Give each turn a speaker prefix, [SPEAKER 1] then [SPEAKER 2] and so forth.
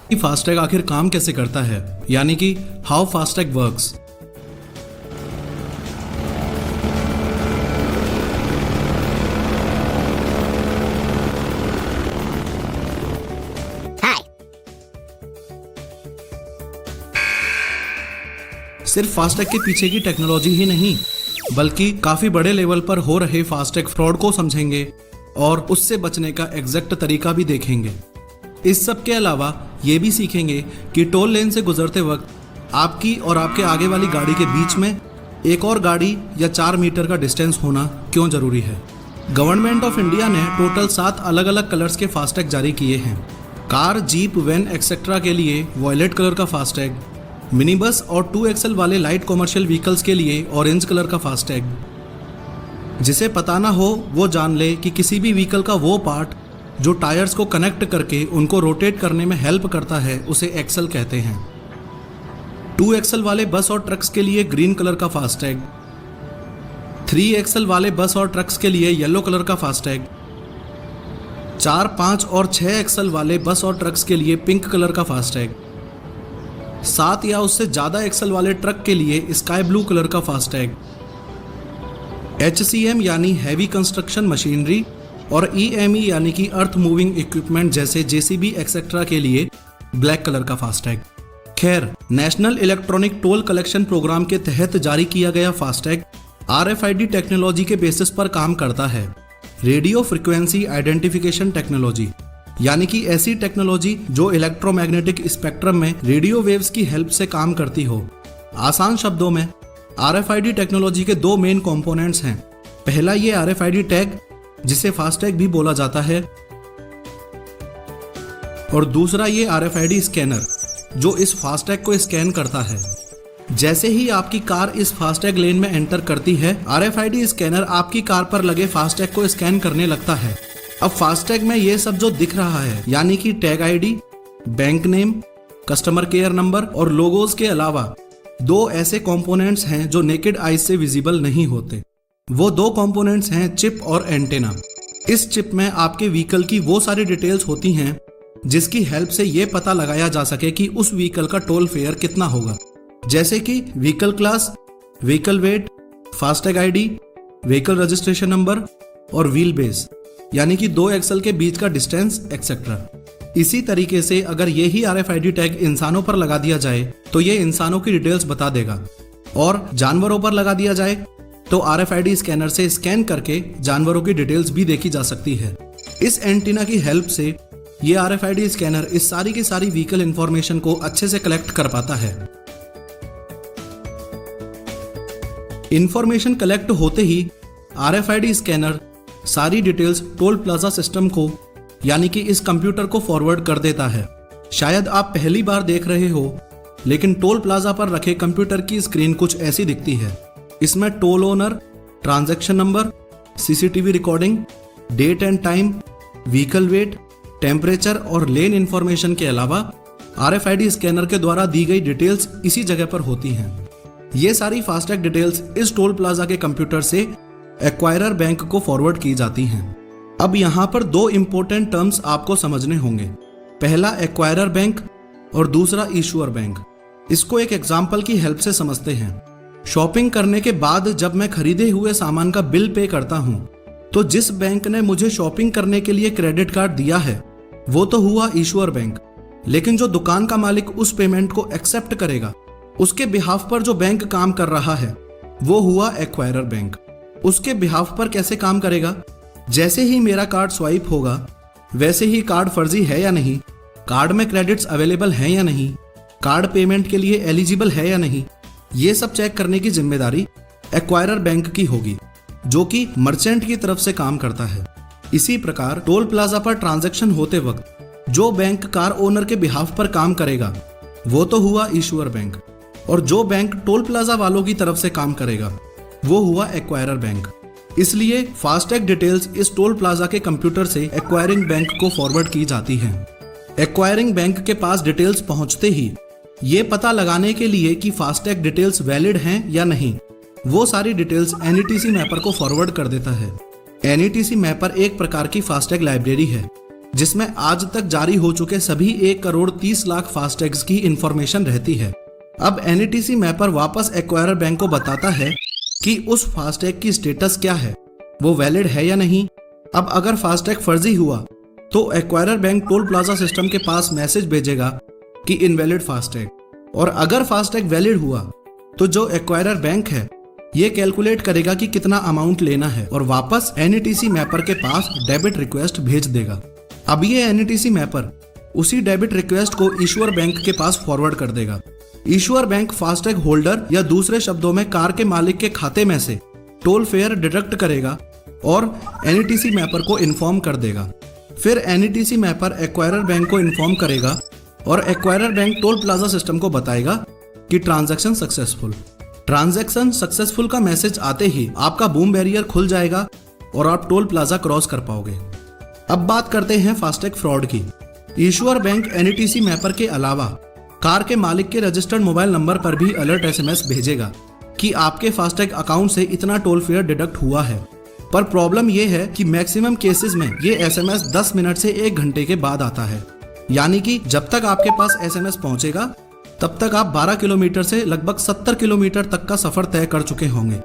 [SPEAKER 1] कि फास्टैग आखिर काम कैसे करता है, यानी कि हाउ फास्टैग वर्क्स। सिर्फ फास्टैग के पीछे की टेक्नोलॉजी ही नहीं, बल्कि काफी बड़े लेवल पर हो रहे फास्टैग फ्रॉड को समझेंगे और उससे बचने का एग्जैक्ट तरीका भी देखेंगे। इस सब के अलावा ये भी सीखेंगे कि टोल लेन से गुजरते वक्त आपकी और आपके आगे वाली गाड़ी के बीच में एक और गाड़ी या 4 मीटर का डिस्टेंस होना क्यों जरूरी है। गवर्नमेंट ऑफ इंडिया ने टोटल 7 अलग अलग कलर्स के फास्टैग जारी किए हैं। कार, जीप, वैन एक्सेट्रा के लिए वॉयलेट कलर का फास्टैग, मिनी बस और 2XL वाले लाइट कॉमर्शियल व्हीकल्स के लिए ऑरेंज कलर का फास्टैग। जिसे पता ना हो वो जान ले कि किसी भी व्हीकल का वो पार्ट जो टायर्स को कनेक्ट करके उनको रोटेट करने में हेल्प करता है उसे एक्सल कहते हैं। 2XL वाले बस और ट्रक्स के लिए ग्रीन कलर का फास्टैग, 3XL वाले बस और ट्रक्स के लिए येलो कलर का फास्टैग, 4, 5 और 6XL वाले बस और ट्रक्स के लिए पिंक कलर का फास्टैग, 7 या उससे ज़्यादा एक्सल वाले ट्रक के लिए स्काई ब्लू कलर का फास्टैग, HCM यानी हैवी कंस्ट्रक्शन मशीनरी और EME यानी कि अर्थ मूविंग इक्विपमेंट जैसे JCB एक्सेट्रा के लिए ब्लैक कलर का फास्टैग। खैर, national electronic toll collection programme के तहत जारी किया गया फास्टैग RFID टेक्नोलॉजी के बेसिस पर काम करता है। रेडियो फ्रिक्वेंसी आइडेंटिफिकेशन टेक्नोलॉजी, यानी कि ऐसी टेक्नोलॉजी जो इलेक्ट्रोमैग्नेटिक स्पेक्ट्रम में रेडियो वेव्स की हेल्प से काम करती हो। आसान शब्दों में RFID टेक्नोलॉजी के 2 मेन कंपोनेंट्स हैं। पहला ये RFID टैग जिसे फास्टैग भी बोला जाता है, और दूसरा ये RFID स्कैनर जो इस फास्टैग को स्कैन करता है। जैसे ही आपकी कार इस फास्टैग लेन में एंटर करती है, RFID स्कैनर आपकी कार पर लगे फास्टैग को स्कैन करने लगता है। अब फास्टैग में ये सब जो दिख रहा है, यानी कि tag ID, bank name, customer care number और लोगोज के अलावा 2 ऐसे कंपोनेंट्स हैं जो नेकेड आईज से विजिबल नहीं होते। वो 2 कंपोनेंट्स हैं चिप और एंटेना। इस चिप में आपके व्हीकल की वो सारी डिटेल्स होती हैं जिसकी हेल्प से ये पता लगाया जा सके कि उस व्हीकल का टोल फेयर कितना होगा, जैसे कि vehicle class, vehicle wait, FASTag ID, vehicle registration number और व्हील बेस, यानी कि 2 एक्सल के बीच का डिस्टेंस एक्सेट्रा। इसी तरीके से अगर यही RFID टैग इंसानों पर लगा दिया जाए तो ये इंसानों की डिटेल्स बता देगा, और जानवरों पर लगा दिया जाए तो RFID स्कैनर से स्कैन करके जानवरों की डिटेल्स भी देखी जा सकती है। इस एंटीना की हेल्प से ये RFID स्कैनर इस सारी की सारी व्हीकल इंफॉर्मेशन को अच्छे से कलेक्ट कर पाता है। इंफॉर्मेशन कलेक्ट होते ही RFID स्कैनर सारी डिटेल्स टोल प्लाजा सिस्टम को, यानी कि इस कंप्यूटर को फॉरवर्ड कर देता है। शायद आप पहली बार देख रहे हो, लेकिन टोल प्लाजा पर रखे कंप्यूटर की स्क्रीन कुछ ऐसी दिखती है। इसमें toll owner, transaction number, CCTV recording, date and time, vehicle weight, temperature और लेन इंफॉर्मेशन के अलावा RFID स्कैनर के द्वारा दी गई डिटेल्स इसी जगह पर होती हैं। ये सारी फास्टैग डिटेल्स इस टोल प्लाजा के कंप्यूटर से एक्वायरर बैंक को फॉरवर्ड की जाती हैं। अब यहाँ पर 2 इंपॉर्टेंट टर्म्स आपको समझने होंगे। पहला एक्वायरर बैंक और दूसरा इशूअर बैंक। इसको एक एग्जाम्पल की हेल्प से समझते हैं। शॉपिंग करने के बाद जब मैं खरीदे हुए सामान का बिल पे करता हूँ, तो जिस बैंक ने मुझे शॉपिंग करने के लिए क्रेडिट कार्ड दिया है वो तो हुआ इशूअर बैंक, लेकिन जो दुकान का मालिक उस पेमेंट को एक्सेप्ट करेगा, उसके बिहाफ पर जो बैंक काम कर रहा है वो हुआ एक्वायरर बैंक। उसके बिहाफ पर कैसे काम करेगा? जैसे ही मेरा कार्ड स्वाइप होगा, वैसे ही कार्ड फर्जी है या नहीं, कार्ड में क्रेडिट्स अवेलेबल हैं या नहीं, कार्ड पेमेंट के लिए एलिजिबल है या नहीं, ये सब चेक करने की जिम्मेदारी एक्वायरर बैंक की होगी, जो कि मर्चेंट की तरफ से काम करता है। इसी प्रकार टोल प्लाजा पर ट्रांजैक्शन होते वक्त जो बैंक कार ओनर के बिहाफ पर काम करेगा वो तो हुआ इशूअर बैंक, और जो बैंक टोल प्लाजा वालों की तरफ से काम करेगा वो हुआ एक्वायरर बैंक। इसलिए फास्टैग डिटेल्स इस टोल प्लाजा के कंप्यूटर से एक्वायरिंग बैंक को फॉरवर्ड की जाती हैं। एक्वायरिंग बैंक के पास डिटेल्स पहुंचते ही ये पता लगाने के लिए कि फास्टैग डिटेल्स वैलिड हैं या नहीं, वो सारी डिटेल्स NETC मैपर को फॉरवर्ड कर देता है। NETC मैपर एक प्रकार की फास्टैग लाइब्रेरी है। जिसमें आज तक जारी हो चुके सभी 1,30,00,000 फास्टैग्स की इंफॉर्मेशन रहती है। अब NETC मैपर वापस एक्वायरर बैंक को बताता है कि उस फास्टैग की स्टेटस क्या है, वो वैलिड है या नहीं। अब अगर फास्टैग फर्जी हुआ तो acquirer bank toll plaza system के पास मैसेज भेजेगा कि इनवैलिड फास्टैग, और अगर फास्टैग वैलिड हुआ तो जो एक्वायरर बैंक है ये कैलकुलेट करेगा कि कितना अमाउंट लेना है और वापस NETC मैपर के पास डेबिट रिक्वेस्ट भेज देगा। अब ये NETC मैपर उसी डेबिट रिक्वेस्ट को इशूअर बैंक के पास फॉरवर्ड कर देगा। इशूअर बैंक फास्टैग होल्डर या दूसरे शब्दों में कार के मालिक के खाते में से टोल फेयर डिडक्ट करेगा और NETC मैपर को इन्फॉर्म कर देगा। फिर NETC मैपर एक्वायरर बैंक को इन्फॉर्म करेगा और acquirer bank toll plaza system को बताएगा कि ट्रांजैक्शन सक्सेसफुल। ट्रांजैक्शन सक्सेसफुल का मैसेज आते ही आपका बूम बैरियर खुल जाएगा और आप टोल प्लाजा क्रॉस कर पाओगे। अब बात करते हैं फास्टैग फ्रॉड की। इशूअर बैंक NETC मैपर के अलावा कार के मालिक के रजिस्टर्ड मोबाइल नंबर पर भी अलर्ट SMS भेजेगा कि आपके फास्टैग अकाउंट से इतना टोल फेयर डिडक्ट हुआ है। पर प्रॉब्लम यह है कि मैक्सिमम केसेस में ये SMS 10 मिनट से 1 घंटे के बाद आता है, यानी कि जब तक आपके पास SMS पहुंचेगा तब तक आप 12 किलोमीटर से लगभग 70 किलोमीटर तक का सफर तय कर चुके होंगे।